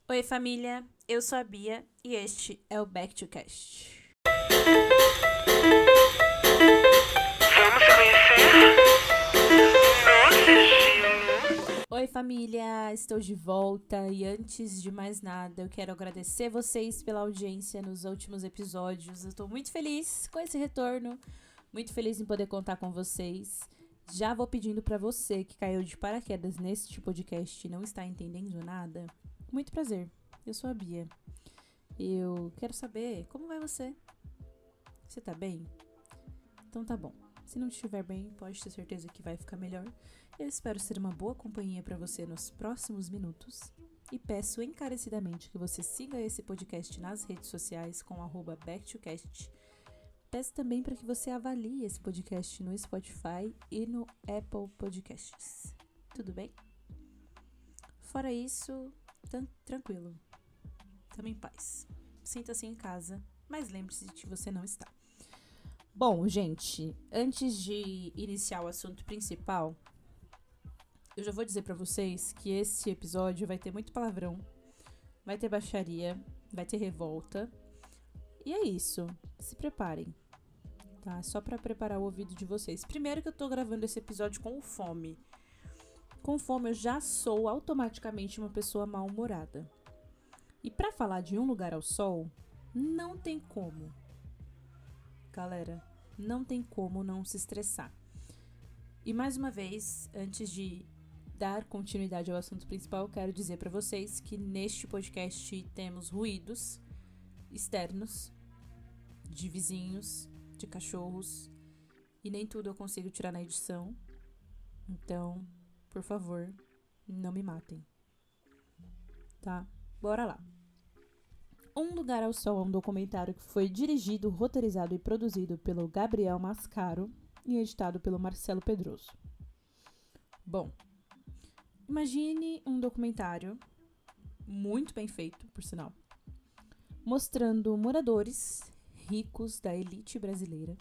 Oi, família, eu sou a Bia e este é o Back to Cast. Vamos conhecer no sigilo. Oi, família, estou de volta e antes de mais nada, eu quero agradecer vocês pela audiência nos últimos episódios. Eu estou muito feliz com esse retorno, muito feliz em poder contar com vocês. Já vou pedindo para você que caiu de paraquedas neste podcast e não está entendendo nada. Muito prazer, eu sou a Bia. Eu quero saber como vai você. Você tá bem? Então tá bom. Se não estiver bem, pode ter certeza que vai ficar melhor. Eu espero ser uma boa companhia para você nos próximos minutos. E peço encarecidamente que você siga esse podcast nas redes sociais com @backtocast. Peço também para que você avalie esse podcast no Spotify e no Apple Podcasts. Tudo bem? Fora isso, tranquilo. Tamo em paz. Sinta-se em casa, mas lembre-se de que você não está. Bom, gente, antes de iniciar o assunto principal, eu já vou dizer pra vocês que esse episódio vai ter muito palavrão, vai ter baixaria, vai ter revolta. E é isso, se preparem, tá? Só pra preparar o ouvido de vocês. Primeiro que eu tô gravando esse episódio com fome. Com fome eu já sou automaticamente uma pessoa mal-humorada. E pra falar de Um Lugar ao Sol, não tem como. Galera, não tem como não se estressar. E mais uma vez, antes de dar continuidade ao assunto principal, eu quero dizer para vocês que neste podcast temos ruídos externos, de vizinhos, de cachorros, e nem tudo eu consigo tirar na edição. Então, por favor, não me matem. Tá? Bora lá. Um Lugar ao Sol é um documentário que foi dirigido, roteirizado e produzido pelo Gabriel Mascaro e editado pelo Marcelo Pedroso. Bom, imagine um documentário muito bem feito, por sinal, mostrando moradores ricos da elite brasileira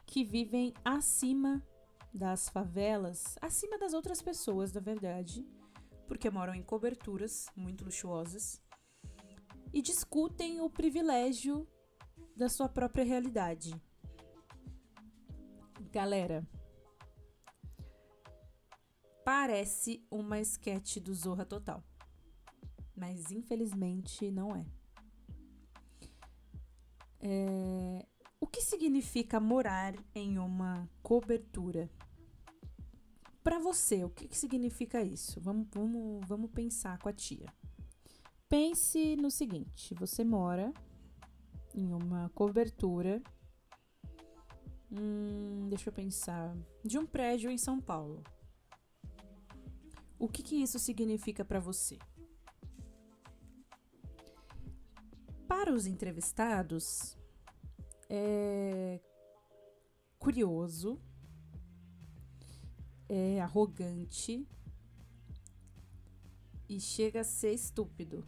que vivem acima das favelas, acima das outras pessoas, na verdade, porque moram em coberturas muito luxuosas e discutem o privilégio da sua própria realidade. Galera, parece uma sketch do Zorra Total, mas infelizmente não é. O que significa morar em uma cobertura? Para você, o que significa isso? Vamos pensar com a tia. Pense no seguinte, você mora em uma cobertura, deixa eu pensar, de um prédio em São Paulo. O que isso significa para você? Para os entrevistados, é curioso, é arrogante e chega a ser estúpido.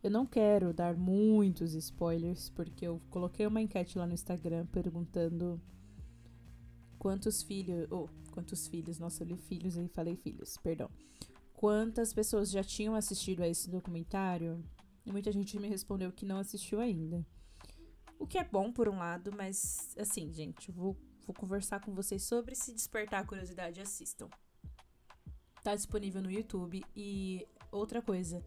Eu não quero dar muitos spoilers, porque eu coloquei uma enquete lá no Instagram perguntando quantos filhos, nossa, eu li filhos e falei filhos, perdão. Quantas pessoas já tinham assistido a esse documentário? E muita gente me respondeu que não assistiu ainda. O que é bom por um lado, mas assim, gente, eu vou conversar com vocês sobre, se despertar a curiosidade, assistam. Tá disponível no YouTube. E outra coisa,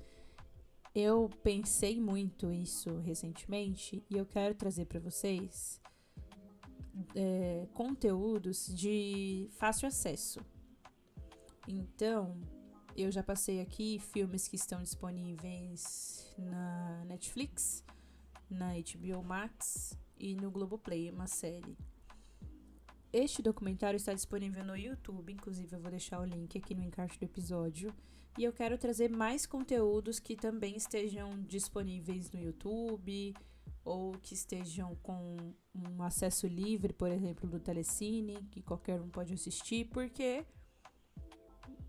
eu pensei muito isso recentemente e eu quero trazer para vocês conteúdos de fácil acesso. Então, eu já passei aqui filmes que estão disponíveis na Netflix, na HBO Max e no Globoplay, uma série. Este documentário está disponível no YouTube, inclusive eu vou deixar o link aqui no encarte do episódio. E eu quero trazer mais conteúdos que também estejam disponíveis no YouTube ou que estejam com um acesso livre, por exemplo, do Telecine, que qualquer um pode assistir, porque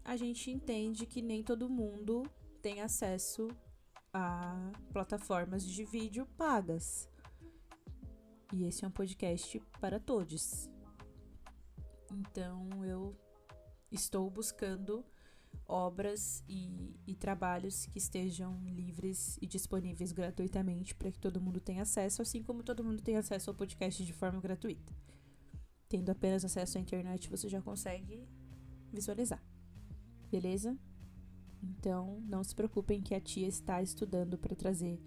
a gente entende que nem todo mundo tem acesso a plataformas de vídeo pagas. E esse é um podcast para todos. Então eu estou buscando obras e trabalhos que estejam livres e disponíveis gratuitamente para que todo mundo tenha acesso, assim como todo mundo tem acesso ao podcast de forma gratuita. Tendo apenas acesso à internet, você já consegue visualizar. Beleza? Então, não se preocupem que a tia está estudando para trazer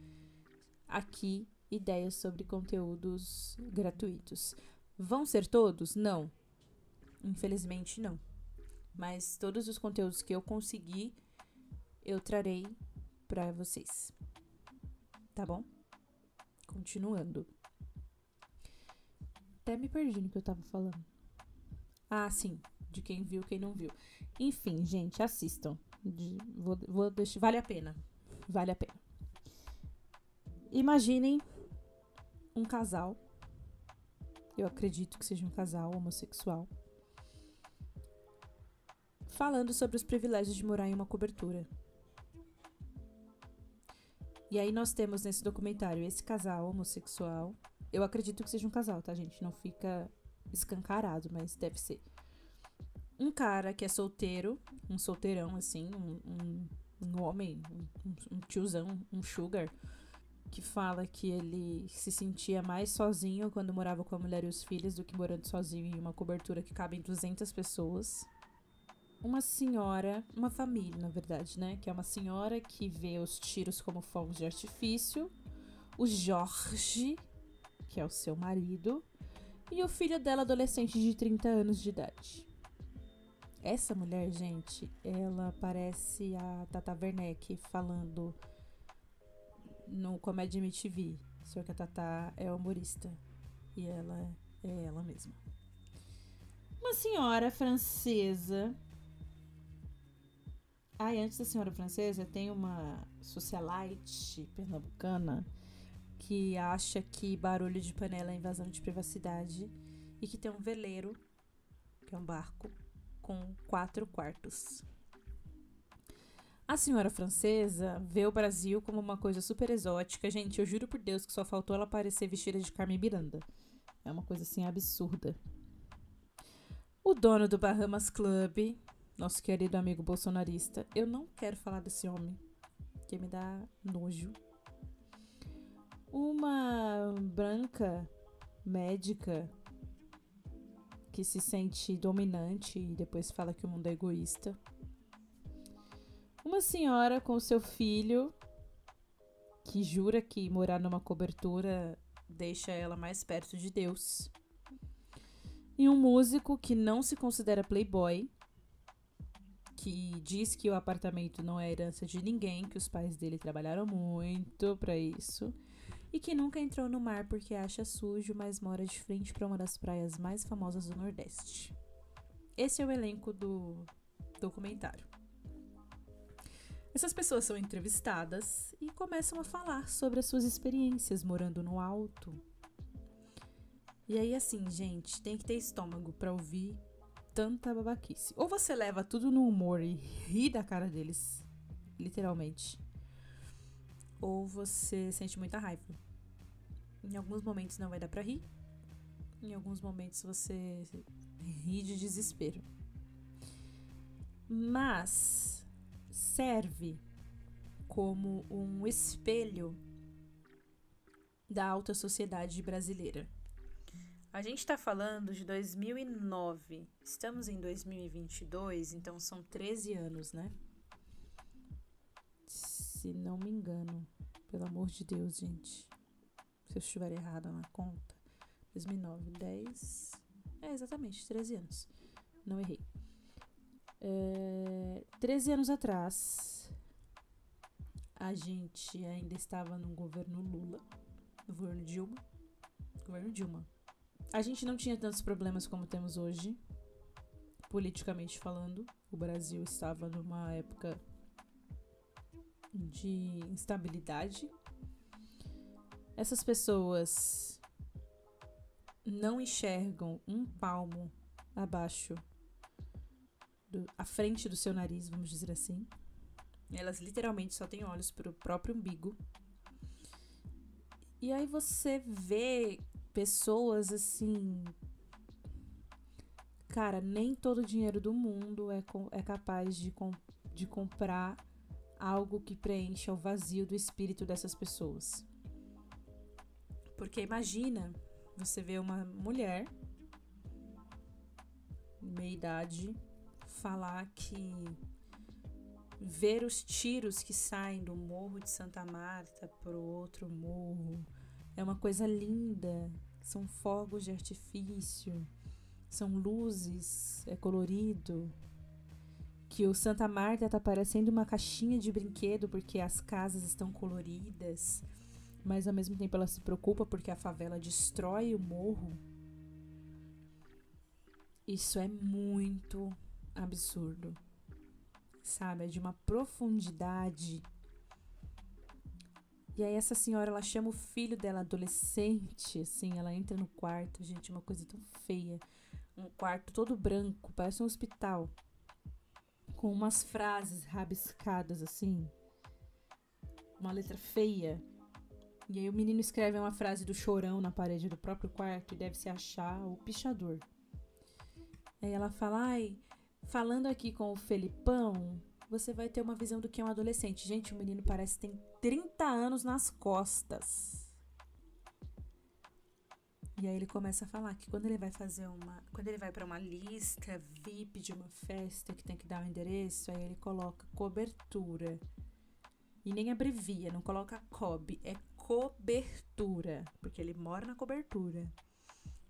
aqui ideias sobre conteúdos gratuitos. Vão ser todos? Não. Infelizmente, não. Mas todos os conteúdos que eu conseguir, eu trarei para vocês. Tá bom? Continuando. Até me perdi no que eu tava falando. Ah, sim. De quem viu, quem não viu. Enfim, gente, assistam. Vou deixar. Vale a pena. Vale a pena. Imaginem um casal. Eu acredito que seja um casal homossexual. Falando sobre os privilégios de morar em uma cobertura. E aí nós temos nesse documentário esse casal homossexual. Eu acredito que seja um casal, tá, gente? Não fica escancarado, mas deve ser. Um cara que é solteiro, um solteirão, assim, um homem, um tiozão, um sugar, que fala que ele se sentia mais sozinho quando morava com a mulher e os filhos do que morando sozinho em uma cobertura que cabe em 200 pessoas. Uma senhora, uma família, na verdade, né? Que é uma senhora que vê os tiros como fogos de artifício. O Jorge, que é o seu marido. E o filho dela, adolescente de 30 anos de idade. Essa mulher, gente, ela parece a Tata Werneck falando no Comédia MTV. Só que a Tata é humorista. E ela é ela mesma. Uma senhora francesa. E antes da senhora francesa, tem uma socialite pernambucana que acha que barulho de panela é invasão de privacidade e que tem um veleiro, que é um barco, com 4 quartos. A senhora francesa vê o Brasil como uma coisa super exótica. Gente, eu juro por Deus que só faltou ela aparecer vestida de Carmen Miranda. É uma coisa assim absurda. O dono do Bahamas Club, nosso querido amigo bolsonarista. Eu não quero falar desse homem, que me dá nojo. Uma branca médica que se sente dominante e depois fala que o mundo é egoísta. Uma senhora com seu filho que jura que morar numa cobertura deixa ela mais perto de Deus. E um músico que não se considera playboy, que diz que o apartamento não é herança de ninguém, que os pais dele trabalharam muito pra isso, e que nunca entrou no mar porque acha sujo, mas mora de frente pra uma das praias mais famosas do Nordeste. Esse é o elenco do documentário. Essas pessoas são entrevistadas e começam a falar sobre as suas experiências morando no alto. E aí, assim, gente, tem que ter estômago pra ouvir tanta babaquice. Ou você leva tudo no humor e ri da cara deles, literalmente, ou você sente muita raiva. Em alguns momentos não vai dar pra rir, em alguns momentos você ri de desespero. Mas serve como um espelho da alta sociedade brasileira. A gente tá falando de 2009, estamos em 2022, então são 13 anos, né? Se não me engano, pelo amor de Deus, gente. Se eu estiver errada na conta. 2009, 10... exatamente, 13 anos. Não errei. 13 anos atrás, a gente ainda estava no governo Lula, governo Dilma. A gente não tinha tantos problemas como temos hoje, politicamente falando. O Brasil estava numa época de instabilidade. Essas pessoas não enxergam um palmo abaixo, à frente do seu nariz, vamos dizer assim. Elas literalmente só têm olhos para o próprio umbigo. E aí você vê pessoas assim... Cara, nem todo o dinheiro do mundo é capaz de de comprar algo que preencha o vazio do espírito dessas pessoas. Porque imagina você ver uma mulher, meia idade, falar que ver os tiros que saem do Morro de Santa Marta pro outro morro é uma coisa linda, são fogos de artifício, são luzes, é colorido, que o Santa Marta tá parecendo uma caixinha de brinquedo porque as casas estão coloridas, mas ao mesmo tempo ela se preocupa porque a favela destrói o morro. Isso é muito absurdo, sabe? É de uma profundidade. E aí essa senhora, ela chama o filho dela, adolescente, assim, ela entra no quarto, gente, uma coisa tão feia. Um quarto todo branco, parece um hospital, com umas frases rabiscadas, assim, uma letra feia. E aí o menino escreve uma frase do Chorão na parede do próprio quarto e deve se achar o pichador. Aí ela fala, ai, falando aqui com o Felipão, você vai ter uma visão do que é um adolescente. Gente, o menino parece que tem 30 anos nas costas. E aí ele começa a falar que quando ele vai para uma lista VIP de uma festa que tem que dar um endereço, aí ele coloca cobertura. E nem abrevia, não coloca COB, é cobertura, porque ele mora na cobertura.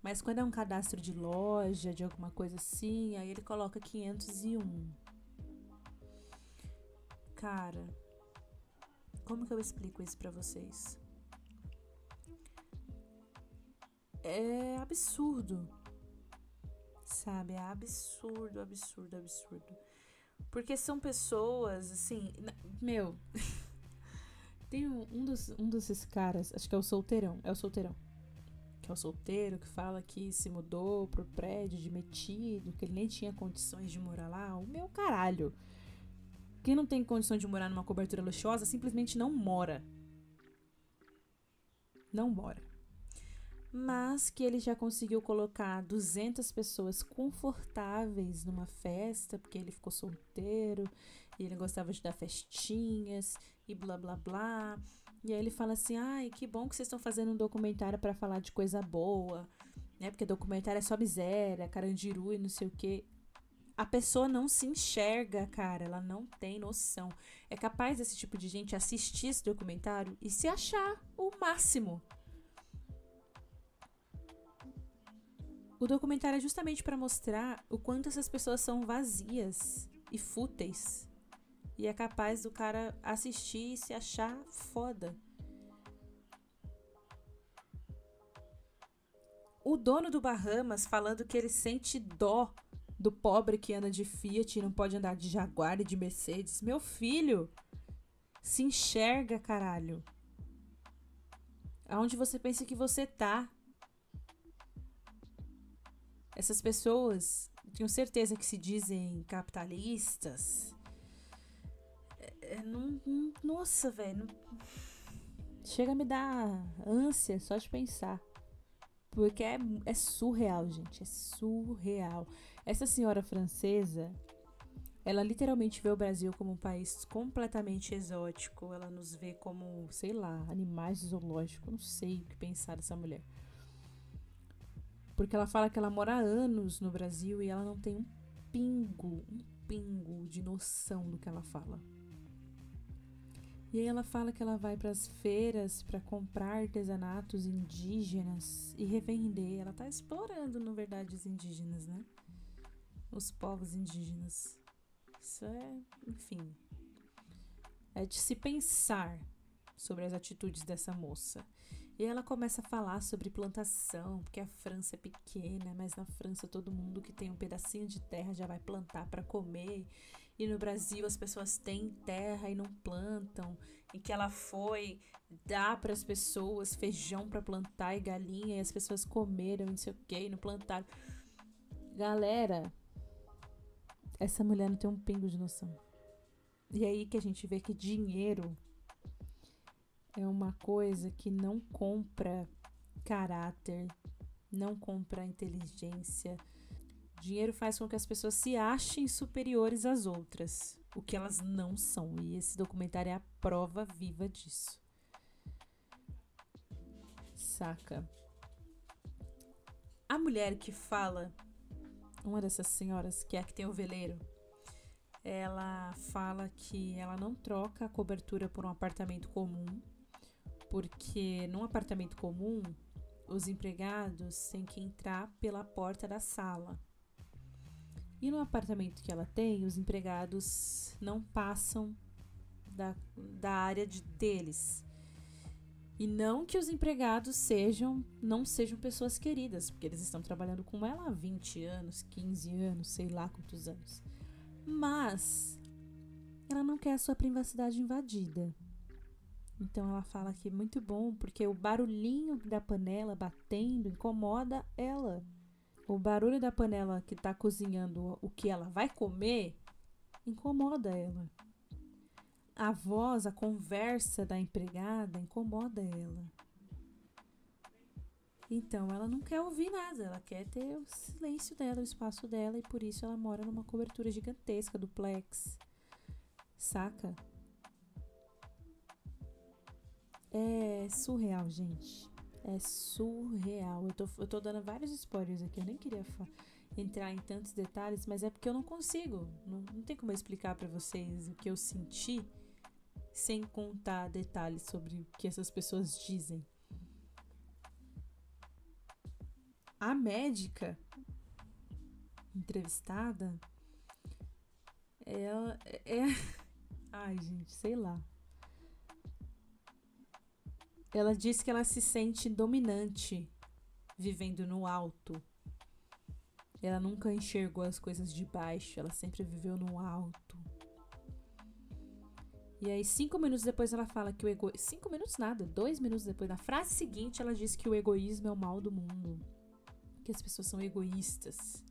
Mas quando é um cadastro de loja, de alguma coisa assim, aí ele coloca 501. Cara, como que eu explico isso pra vocês? É absurdo, sabe? É absurdo, absurdo, absurdo. Porque são pessoas, assim... Meu, tem um desses caras, acho que é o Solteirão, que é o solteiro que fala que se mudou pro prédio de metido, que ele nem tinha condições de morar lá. O meu caralho. Quem não tem condição de morar numa cobertura luxuosa simplesmente não mora. Não mora. Mas que ele já conseguiu colocar 200 pessoas confortáveis numa festa, porque ele ficou solteiro, e ele gostava de dar festinhas, e blá blá blá. E aí ele fala assim, ai, que bom que vocês estão fazendo um documentário pra falar de coisa boa, né? Porque documentário é só miséria, carandiru e não sei o quê. A pessoa não se enxerga, cara, ela não tem noção. É capaz desse tipo de gente assistir esse documentário e se achar o máximo. O documentário é justamente pra mostrar o quanto essas pessoas são vazias e fúteis. E é capaz do cara assistir e se achar foda. O dono do Bahamas falando que ele sente dó do pobre que anda de Fiat e não pode andar de Jaguar e de Mercedes. Meu filho, se enxerga, caralho. Aonde você pensa que você tá? Essas pessoas, tenho certeza que se dizem capitalistas. Nossa, velho. Chega a me dar ânsia só de pensar. Porque é surreal, gente. É surreal. Essa senhora francesa, ela literalmente vê o Brasil como um país completamente exótico. Ela nos vê como, sei lá, animais zoológicos. Não sei o que pensar dessa mulher. Porque ela fala que ela mora há anos no Brasil e ela não tem um pingo de noção do que ela fala. E aí ela fala que ela vai para as feiras para comprar artesanatos indígenas e revender. Ela tá explorando, na verdade, os indígenas, né? Os povos indígenas. Isso é, enfim, é de se pensar sobre as atitudes dessa moça. E ela começa a falar sobre plantação, porque a França é pequena, mas na França todo mundo que tem um pedacinho de terra já vai plantar para comer. E no Brasil as pessoas têm terra e não plantam. E que ela foi dar para as pessoas feijão para plantar e galinha, e as pessoas comeram, não sei o que, e não plantaram. Galera, essa mulher não tem um pingo de noção. E aí que a gente vê que dinheiro é uma coisa que não compra caráter, não compra inteligência. Dinheiro faz com que as pessoas se achem superiores às outras. o que elas não são. E esse documentário é a prova viva disso. Saca? A mulher que fala, uma dessas senhoras, que é a que tem o veleiro, ela fala que ela não troca a cobertura por um apartamento comum, porque num apartamento comum, os empregados têm que entrar pela porta da sala. E no apartamento que ela tem, os empregados não passam da área deles. E não que os empregados não sejam pessoas queridas, porque eles estão trabalhando com ela há 20 anos, 15 anos, sei lá quantos anos. Mas ela não quer a sua privacidade invadida. Então ela fala que é muito bom, porque o barulhinho da panela batendo incomoda ela. O barulho da panela que tá cozinhando o que ela vai comer incomoda ela. A voz, a conversa da empregada incomoda ela. Então ela não quer ouvir nada, ela quer ter o silêncio dela, o espaço dela, e por isso ela mora numa cobertura gigantesca, duplex. Saca? É surreal, gente. É surreal. Eu tô dando vários spoilers aqui, eu nem queria entrar em tantos detalhes, mas é porque eu não consigo. Não tem como eu explicar pra vocês o que eu senti sem contar detalhes sobre o que essas pessoas dizem. A médica entrevistada, ela é... Ai, gente, sei lá. Ela diz que ela se sente dominante vivendo no alto. Ela nunca enxergou as coisas de baixo, ela sempre viveu no alto. E aí, 5 minutos depois ela fala que o egoísmo... 5 minutos nada, 2 minutos depois, na frase seguinte, ela diz que o egoísmo é o mal do mundo. Que as pessoas são egoístas.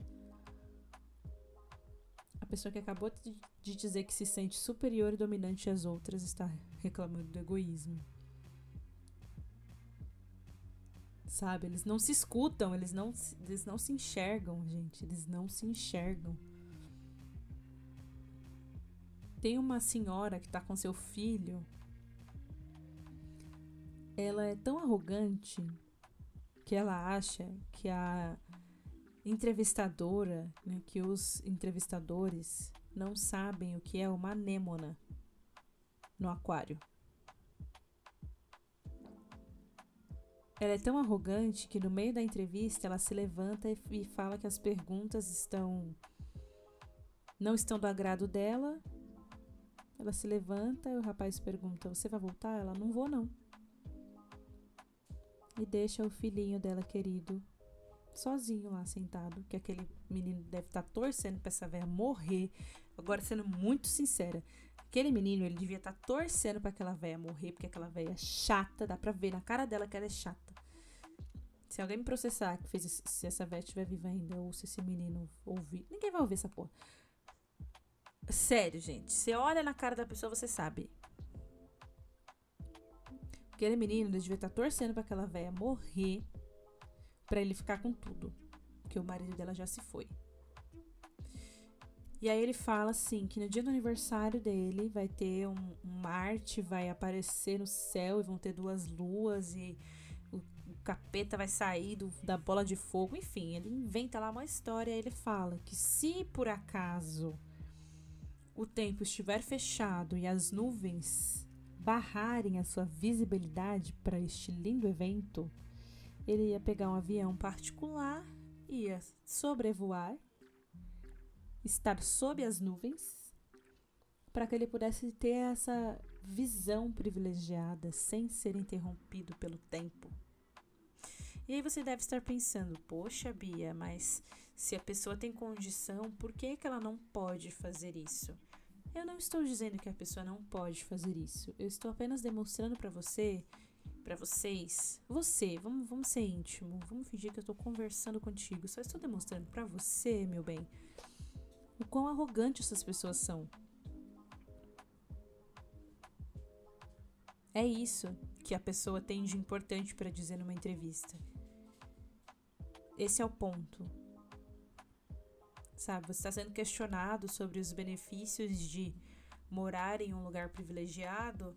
A pessoa que acabou de dizer que se sente superior e dominante às outras está reclamando do egoísmo. Sabe? Eles não se escutam, eles não se enxergam, gente. Eles não se enxergam. Tem uma senhora que tá com seu filho. Ela é tão arrogante que ela acha que a entrevistadora, né, que os entrevistadores não sabem o que é uma anêmona no aquário. Ela é tão arrogante que no meio da entrevista ela se levanta e fala que as perguntas não estão do agrado dela. Ela se levanta e o rapaz pergunta: você vai voltar? Ela: não vou não. E deixa o filhinho dela querido sozinho lá sentado, que aquele menino deve estar torcendo pra essa velha morrer. Agora, sendo muito sincera, aquele menino, ele devia estar torcendo pra aquela velha morrer, porque aquela velha é chata, dá pra ver na cara dela que ela é chata. Se alguém me processar que fez, se essa velha estiver viva ainda, ou se esse menino ouvir, ninguém vai ouvir essa porra. Sério, gente, você olha na cara da pessoa, você sabe. Aquele menino, ele devia estar torcendo pra aquela velha morrer, pra ele ficar com tudo, porque o marido dela já se foi. E aí ele fala assim, que no dia do aniversário dele vai ter um Marte, vai aparecer no céu e vão ter 2 luas e o capeta vai sair da bola de fogo. Enfim, ele inventa lá uma história e ele fala que se por acaso o tempo estiver fechado e as nuvens barrarem a sua visibilidade para este lindo evento, ele ia pegar um avião particular, ia sobrevoar, estar sob as nuvens, para que ele pudesse ter essa visão privilegiada, sem ser interrompido pelo tempo. E aí você deve estar pensando: poxa, Bia, mas se a pessoa tem condição, por que ela não pode fazer isso? Eu não estou dizendo que a pessoa não pode fazer isso. Eu estou apenas demonstrando para vocês, vamos ser íntimo, vamos fingir que eu estou conversando contigo. Só estou demonstrando para você, meu bem, o quão arrogante essas pessoas são. É isso que a pessoa tem de importante para dizer numa entrevista. Esse é o ponto. Sabe, você está sendo questionado sobre os benefícios de morar em um lugar privilegiado,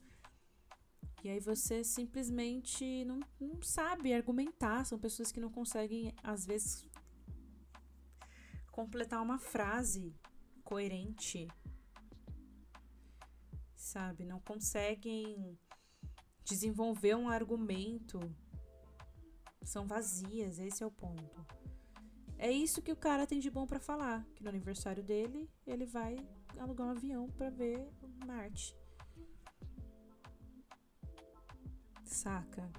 e aí você simplesmente não sabe argumentar. São pessoas que não conseguem, às vezes, completar uma frase coerente, sabe? Não conseguem desenvolver um argumento. São vazias, esse é o ponto. É isso que o cara tem de bom pra falar, que no aniversário dele, ele vai alugar um avião pra ver Marte. Saca?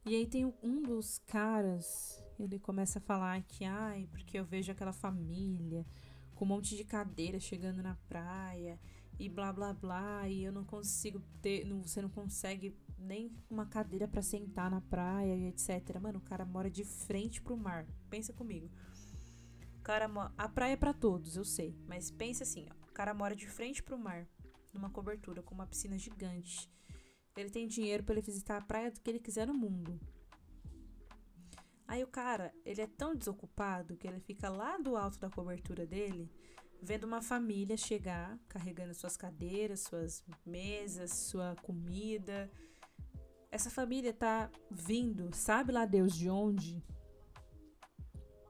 E aí tem um dos caras, ele começa a falar que, porque eu vejo aquela família com um monte de cadeira chegando na praia e blá blá blá, e eu não consigo você não consegue nem uma cadeira pra sentar na praia e etc. Mano, o cara mora de frente pro mar. Pensa comigo. A praia é pra todos, eu sei, mas pensa assim, ó, o cara mora de frente pro mar, numa cobertura com uma piscina gigante. Ele tem dinheiro pra ele visitar a praia do que ele quiser no mundo. Aí o cara, ele é tão desocupado que ele fica lá do alto da cobertura dele, vendo uma família chegar, carregando suas cadeiras, suas mesas, sua comida. Essa família tá vindo, sabe lá Deus de onde?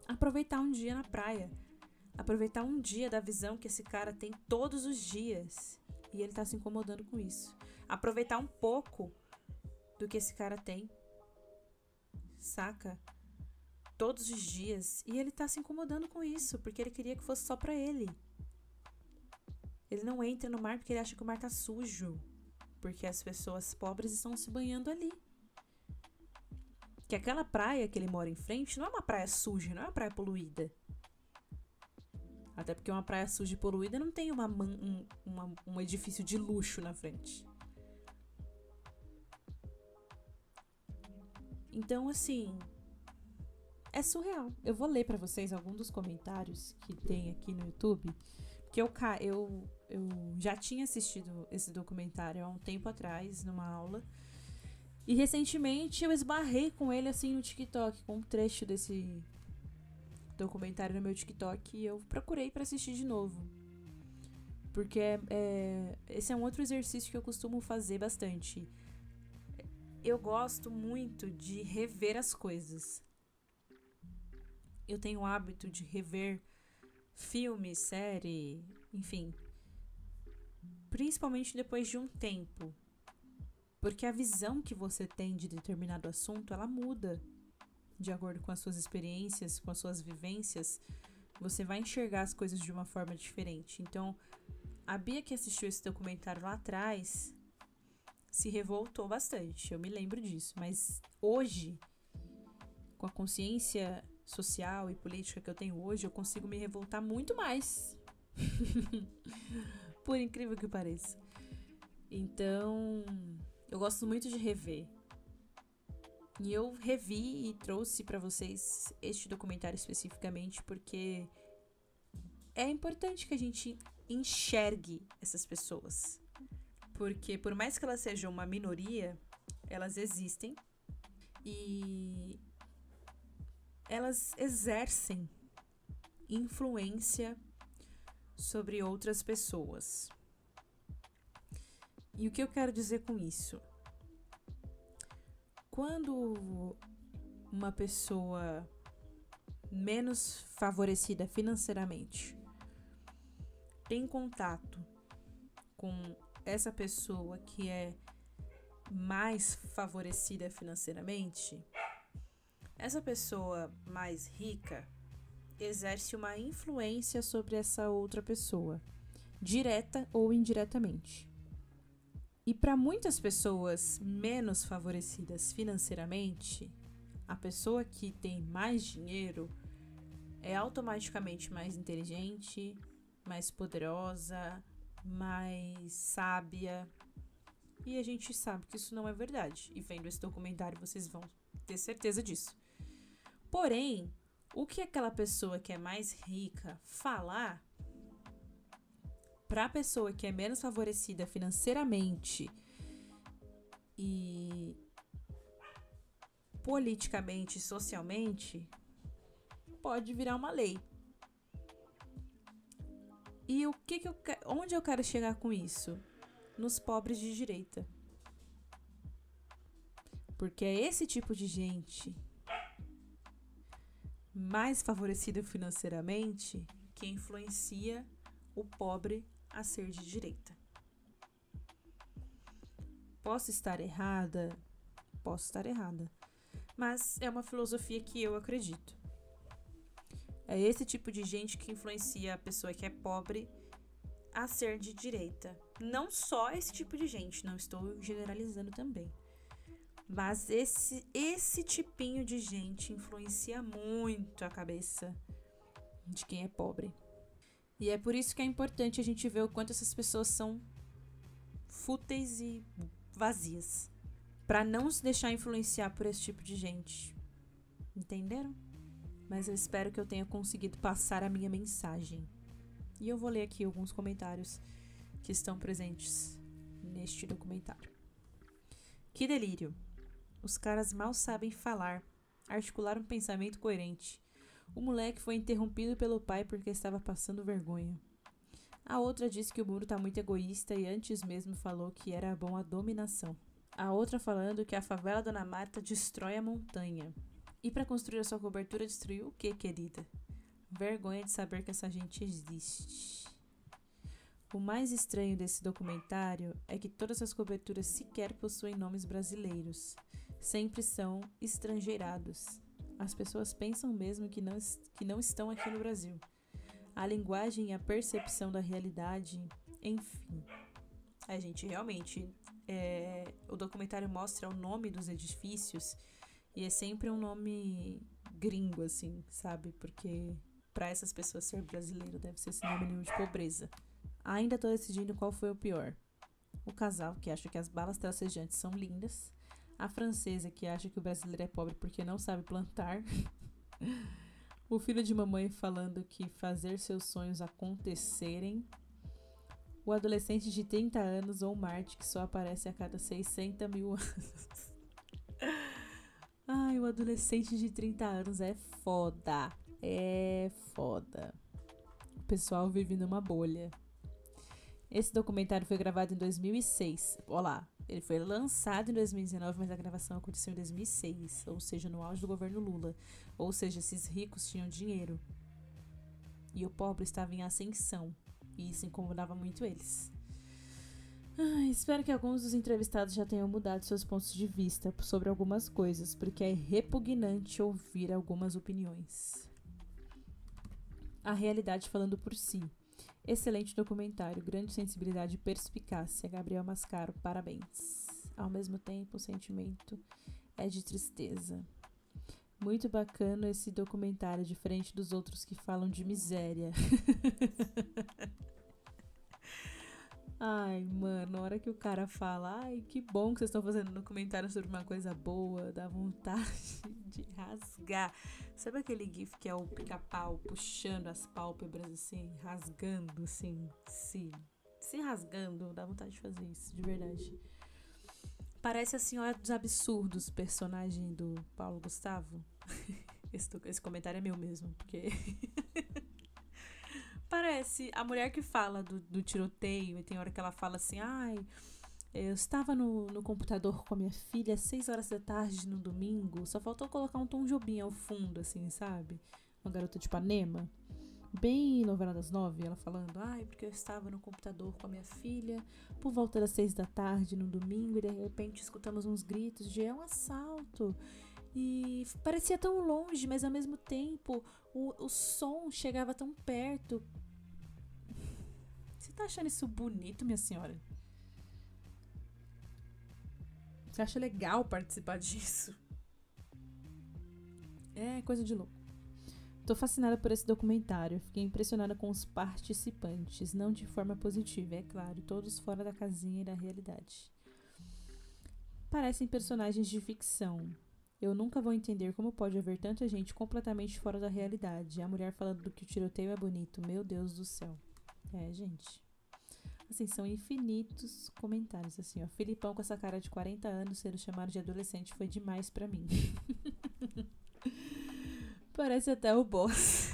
Aproveitar um dia na praia. Aproveitar um dia da visão que esse cara tem todos os dias. E ele tá se incomodando com isso. Aproveitar um pouco do que esse cara tem. Saca? Todos os dias. E ele tá se incomodando com isso, porque ele queria que fosse só pra ele. Ele não entra no mar porque ele acha que o mar tá sujo. Porque as pessoas pobres estão se banhando ali. Que aquela praia que ele mora em frente não é uma praia suja, não é uma praia poluída. Até porque uma praia suja e poluída não tem um edifício de luxo na frente. Então, assim, é surreal. Eu vou ler pra vocês alguns dos comentários que tem aqui no YouTube. Porque eu já tinha assistido esse documentário há um tempo atrás, numa aula. E recentemente eu esbarrei com ele assim no TikTok, com um trecho desse documentário no meu TikTok, e eu procurei pra assistir de novo. Porque esse é um outro exercício que eu costumo fazer bastante. Eu gosto muito de rever as coisas. Eu tenho o hábito de rever filme, série, enfim. Principalmente depois de um tempo. Porque a visão que você tem de determinado assunto, ela muda. De acordo com as suas experiências, com as suas vivências, você vai enxergar as coisas de uma forma diferente. Então, a Bia que assistiu esse documentário lá atrás se revoltou bastante, eu me lembro disso. Mas hoje, com a consciência social e política que eu tenho hoje, eu consigo me revoltar muito mais. Por incrível que pareça. Então, eu gosto muito de rever. E eu revi e trouxe pra vocês este documentário especificamente porque é importante que a gente enxergue essas pessoas. Porque por mais que elas sejam uma minoria, elas existem e elas exercem influência sobre outras pessoas. E o que eu quero dizer com isso? Quando uma pessoa menos favorecida financeiramente tem contato com essa pessoa que é mais favorecida financeiramente, essa pessoa mais rica exerce uma influência sobre essa outra pessoa, direta ou indiretamente. E para muitas pessoas menos favorecidas financeiramente, a pessoa que tem mais dinheiro é automaticamente mais inteligente, mais poderosa, mais sábia. E a gente sabe que isso não é verdade. E vendo esse documentário vocês vão ter certeza disso. Porém, o que aquela pessoa que é mais rica falar para a pessoa que é menos favorecida financeiramente e politicamente, socialmente, pode virar uma lei. E onde eu quero chegar com isso? Nos pobres de direita. Porque é esse tipo de gente mais favorecido financeiramente que influencia o pobre a ser de direita. Posso estar errada? Posso estar errada. Mas é uma filosofia que eu acredito. É esse tipo de gente que influencia a pessoa que é pobre a ser de direita. Não só esse tipo de gente, não estou generalizando também. Mas esse tipinho de gente influencia muito a cabeça de quem é pobre. E é por isso que é importante a gente ver o quanto essas pessoas são fúteis e vazias. Pra não se deixar influenciar por esse tipo de gente. Entenderam? Mas eu espero que eu tenha conseguido passar a minha mensagem. E eu vou ler aqui alguns comentários que estão presentes neste documentário. Que delírio! Os caras mal sabem falar, articular um pensamento coerente. O moleque foi interrompido pelo pai porque estava passando vergonha. A outra disse que o muro tá muito egoísta e antes mesmo falou que era bom a dominação. A outra falando que a favela Dona Marta destrói a montanha. E para construir a sua cobertura destruiu o quê, querida? Vergonha de saber que essa gente existe. O mais estranho desse documentário é que todas as coberturas sequer possuem nomes brasileiros. Sempre são estrangeirados. As pessoas pensam mesmo que não estão aqui no Brasil. A linguagem e a percepção da realidade, enfim. A gente realmente... o documentário mostra o nome dos edifícios e é sempre um nome gringo, assim, sabe? Porque para essas pessoas ser brasileiro deve ser sinônimo de pobreza. Ainda tô decidindo qual foi o pior. O casal que acha que as balas tracejantes são lindas. A francesa que acha que o brasileiro é pobre porque não sabe plantar. O filho de mamãe falando que fazer seus sonhos acontecerem. O adolescente de 30 anos ou Marte que só aparece a cada 600 mil anos. Ai, o adolescente de 30 anos é foda. É foda. O pessoal vive numa bolha. Esse documentário foi gravado em 2006. Olá, ele foi lançado em 2019, mas a gravação aconteceu em 2006. Ou seja, no auge do governo Lula. Ou seja, esses ricos tinham dinheiro. E o pobre estava em ascensão. E isso incomodava muito eles. Espero que alguns dos entrevistados já tenham mudado seus pontos de vista sobre algumas coisas, porque é repugnante ouvir algumas opiniões. A realidade falando por si. Excelente documentário, grande sensibilidade e perspicácia. Gabriel Mascaro, parabéns. Ao mesmo tempo, o sentimento é de tristeza. Muito bacana esse documentário, diferente dos outros que falam de miséria. Ai, mano, na hora que o cara fala, ai, que bom que vocês estão fazendo um documentário sobre uma coisa boa, dá vontade de rasgar. Sabe aquele gif que é o pica-pau puxando as pálpebras, assim, rasgando, assim, se rasgando, dá vontade de fazer isso, de verdade. Parece a Senhora dos Absurdos, personagem do Paulo Gustavo. Esse comentário é meu mesmo, porque... Parece a mulher que fala do tiroteio, e tem hora que ela fala assim, ai, eu estava no computador com a minha filha às 6 horas da tarde no domingo, só faltou colocar um Tom Jobim ao fundo, assim, sabe? Uma garota de Ipanema, bem novela das 9, ela falando, ai, porque eu estava no computador com a minha filha por volta das 6 da tarde no domingo, e de repente escutamos uns gritos de é um assalto. E parecia tão longe, mas ao mesmo tempo o som chegava tão perto. Você tá achando isso bonito, minha senhora? Você acha legal participar disso? É coisa de louco. Tô fascinada por esse documentário. Fiquei impressionada com os participantes. Não de forma positiva, é claro. Todos fora da casinha e da realidade. Parecem personagens de ficção. Eu nunca vou entender como pode haver tanta gente completamente fora da realidade. A mulher falando que o tiroteio é bonito. Meu Deus do céu. É, gente. Assim, são infinitos comentários, assim, ó. Filipão com essa cara de 40 anos sendo chamado de adolescente foi demais pra mim. Parece até o boss.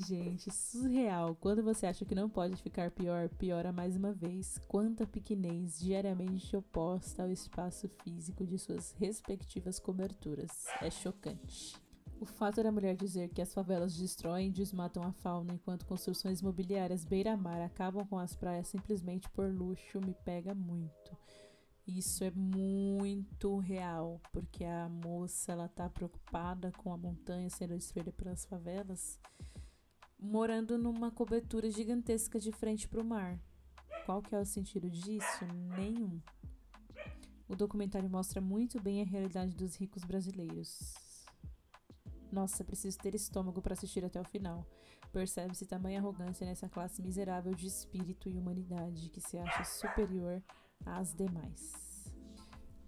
gente, surreal. Quando você acha que não pode ficar pior, piora mais uma vez. Quanta pequenez diariamente oposta ao espaço físico de suas respectivas coberturas. É chocante. O fato da mulher dizer que as favelas destroem e desmatam a fauna enquanto construções imobiliárias beira-mar acabam com as praias simplesmente por luxo me pega muito. Isso é muito real, porque a moça, ela tá preocupada com a montanha sendo destruída pelas favelas, morando numa cobertura gigantesca de frente pro mar. Qual que é o sentido disso? Nenhum. O documentário mostra muito bem a realidade dos ricos brasileiros. Nossa, preciso ter estômago para assistir até o final. Percebe-se tamanha arrogância nessa classe miserável de espírito e humanidade que se acha superior às demais.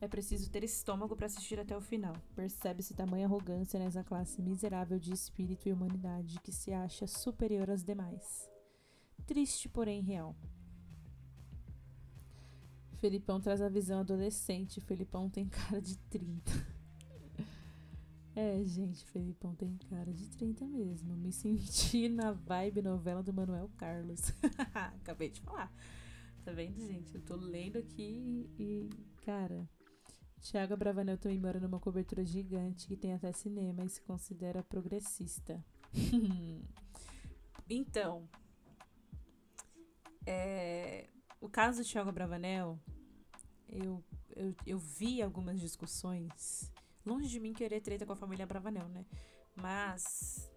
É preciso ter estômago para assistir até o final. Percebe-se tamanha arrogância nessa classe miserável de espírito e humanidade que se acha superior às demais. Triste, porém real. Felipão traz a visão adolescente. Felipão tem cara de 30. É, gente, Felipão tem cara de 30 mesmo. Me senti na vibe novela do Manuel Carlos. Acabei de falar. Tá vendo, gente? Eu tô lendo aqui e cara, Thiago Abravanel também mora numa cobertura gigante que tem até cinema e se considera progressista. Então, o caso do Thiago Abravanel, eu vi algumas discussões. Longe de mim querer treta com a família Abravanel, né? Mas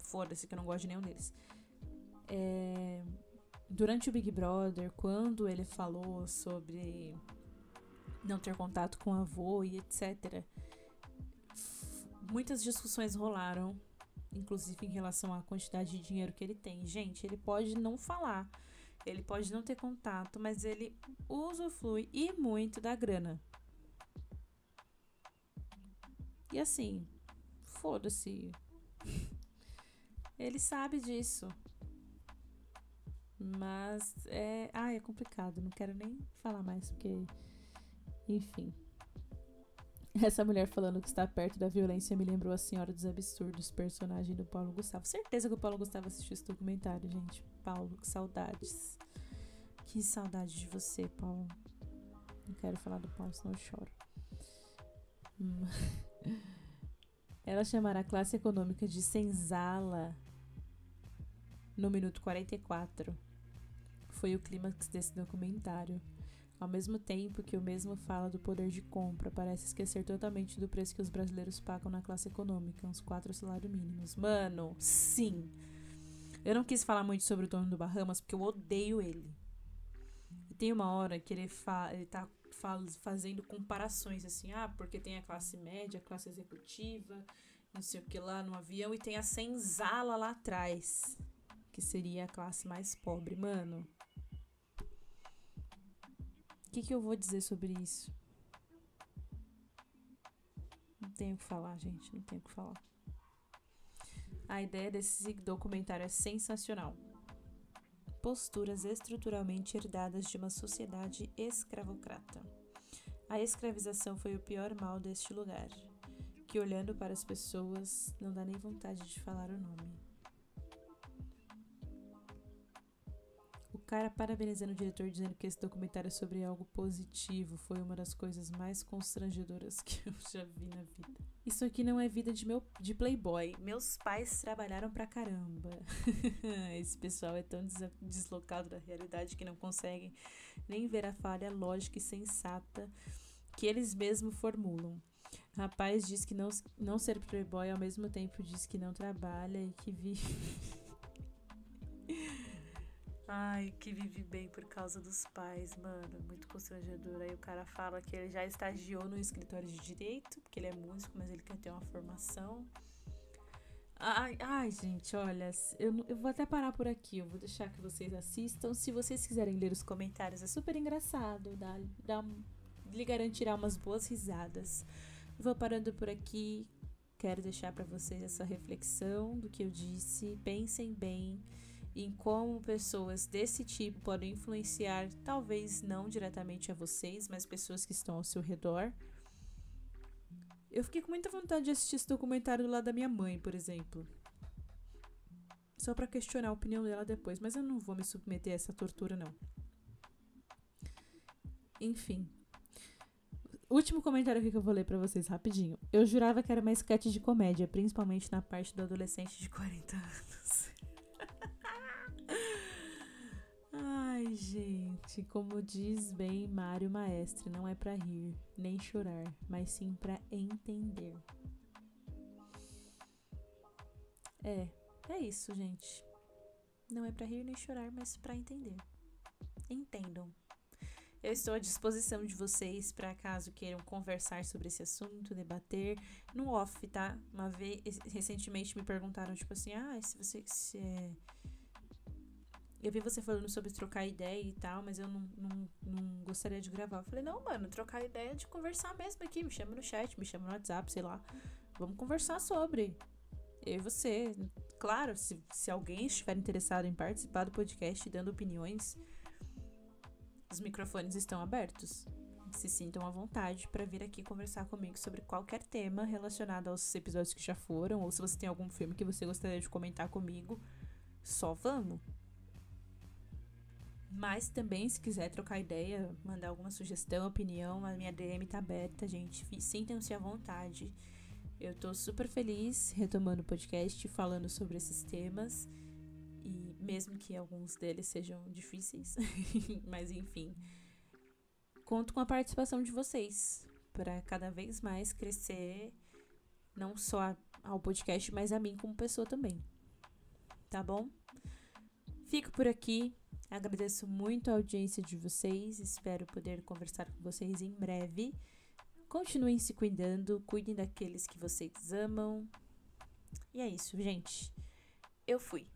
foda-se que eu não gosto de nenhum deles. Durante o Big Brother, quando ele falou sobre não ter contato com o avô e etc., muitas discussões rolaram, inclusive em relação à quantidade de dinheiro que ele tem. Gente, ele pode não falar, ele pode não ter contato, mas ele usufrui e muito da grana. E assim, foda-se. Ele sabe disso. Mas é complicado. Não quero nem falar mais, porque... Enfim. Essa mulher falando que está perto da violência me lembrou a Senhora dos Absurdos, personagem do Paulo Gustavo. Certeza que o Paulo Gustavo assistiu esse documentário, gente. Paulo, que saudades. Que saudade de você, Paulo. Não quero falar do Paulo, senão eu choro. Ela chamará a classe econômica de senzala no minuto 44. Foi o clímax desse documentário. Ao mesmo tempo que o mesmo fala do poder de compra, parece esquecer totalmente do preço que os brasileiros pagam na classe econômica, uns 4 salários mínimos. Mano, sim! Eu não quis falar muito sobre o dono do Bahamas, porque eu odeio ele. E tem uma hora que ele tá fazendo comparações, assim, porque tem a classe média, a classe executiva, não sei o que lá no avião, e tem a senzala lá atrás, que seria a classe mais pobre. Mano, o que eu vou dizer sobre isso? Não tenho o que falar, gente, não tenho o que falar. A ideia desse documentário é sensacional. Posturas estruturalmente herdadas de uma sociedade escravocrata. A escravização foi o pior mal deste lugar, que olhando para as pessoas não dá nem vontade de falar o nome. O cara parabenizando o diretor, dizendo que esse documentário é sobre algo positivo, foi uma das coisas mais constrangedoras que eu já vi na vida. Isso aqui não é vida de playboy. Meus pais trabalharam pra caramba. Esse pessoal é tão deslocado da realidade que não conseguem nem ver a falha lógica e sensata que eles mesmos formulam. Rapaz diz que não ser playboy, ao mesmo tempo diz que não trabalha e que vive... Ai, que vive bem por causa dos pais, mano, muito constrangedor. Aí o cara fala que ele já estagiou no escritório de direito, porque ele é músico, mas ele quer ter uma formação. Ai, gente, olha, eu vou até parar por aqui, eu vou deixar que vocês assistam. Se vocês quiserem ler os comentários, é super engraçado, lhe garantirá umas boas risadas. Eu vou parando por aqui, quero deixar pra vocês essa reflexão do que eu disse. Pensem bem em como pessoas desse tipo podem influenciar, talvez não diretamente a vocês, mas pessoas que estão ao seu redor. Eu fiquei com muita vontade de assistir esse documentário do lado da minha mãe, por exemplo. só pra questionar a opinião dela depois, mas eu não vou me submeter a essa tortura, não. Enfim. Último comentário aqui que eu vou ler pra vocês, rapidinho. Eu jurava que era uma sketch de comédia, principalmente na parte do adolescente de 40 anos. Ai, gente, como diz bem Mário Maestre, não é pra rir, nem chorar, mas sim pra entender. É isso, gente. Não é pra rir nem chorar, mas pra entender. Entendam. Eu estou à disposição de vocês para caso queiram conversar sobre esse assunto, debater no off, tá? Uma vez, recentemente me perguntaram, tipo assim, eu vi você falando sobre trocar ideia e tal, mas eu não gostaria de gravar. Eu falei, não, mano, trocar ideia é de conversar mesmo aqui. Me chama no chat, me chama no WhatsApp, sei lá. Vamos conversar sobre. Eu e você. Claro, se alguém estiver interessado em participar do podcast dando opiniões, os microfones estão abertos. Se sintam à vontade para vir aqui conversar comigo sobre qualquer tema relacionado aos episódios que já foram, ou se você tem algum filme que você gostaria de comentar comigo, só vamos. Mas também, se quiser trocar ideia, mandar alguma sugestão, opinião, a minha DM tá aberta, gente. Sintam-se à vontade. Eu tô super feliz retomando o podcast, falando sobre esses temas. E mesmo que alguns deles sejam difíceis, mas enfim. Conto com a participação de vocês para cada vez mais crescer, não só ao podcast, mas a mim como pessoa também. Tá bom? Fico por aqui. Agradeço muito a audiência de vocês. Espero poder conversar com vocês em breve. Continuem se cuidando. Cuidem daqueles que vocês amam. E é isso, gente. Eu fui.